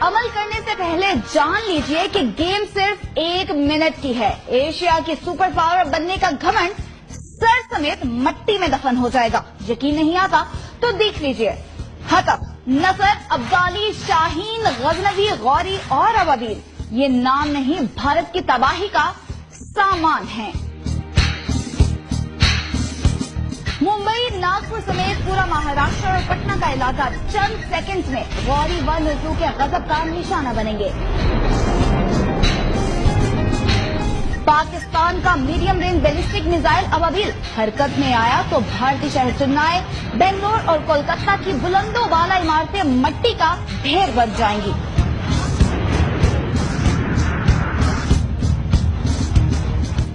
अमल करने से पहले जान लीजिए कि गेम सिर्फ 1 मिनट की है। एशिया की सुपर पावर बनने का घमंड सर समेत मट्टी में दफन हो जाएगा। यकीन नहीं आता तो देख लीजिए। हतफ, नसर, अब्दाली, शाहीन, गजनवी, गौरी और अबाबील, ये नाम नहीं भारत की तबाही का सामान है। मुंबई, नागपुर समेत पूरा महाराष्ट्र और पटना का इलाका चंद सेकंड्स में गौरी वन ऋतु के गजब का निशाना बनेंगे। पाकिस्तान का medium range ballistic missile Ababeel हरकत में आया तो भारतीय शहर चेन्नई, बेंगलोर और कोलकाता की बुलंदों वाला इमारतें मट्टी का ढेर बन जाएंगी।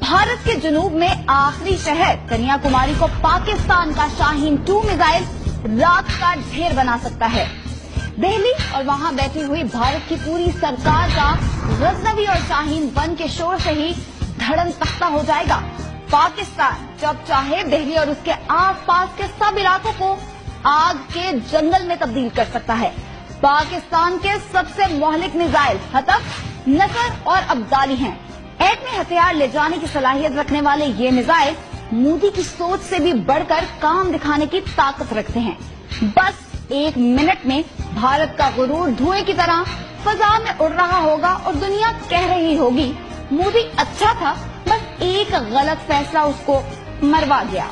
भारत के जुनूब में आखिरी शहर कन्याकुमारी को पाकिस्तान का शाहीन 2 मिसाइल राख का ढेर बना सकता है। दिल्ली और वहां बैठी हुई भारत की पूरी सरकार का गजनवी और शाहीन 1 के शोर से ही धड़न तख्ता हो जाएगा। पाकिस्तान जब चाहे दिल्ली और उसके आसपास के सब इलाकों को आग के जंगल में तब्दील कर सकता है। पाकिस्तान के सबसे मोहलिक मिसाइल हतफ, नसर और अब्दाली हैं। एटमी हथियार ले जाने की सलाहियत रखने वाले ये मिसाइल मोदी की सोच से भी बढ़कर काम दिखाने की ताकत रखते हैं। बस 1 मिनट में भारत का गुरूर धुएं की तरह फजा में उड़ रहा होगा और दुनिया कह रही होगी मोदी अच्छा था, बस एक गलत फैसला उसको मरवा गया।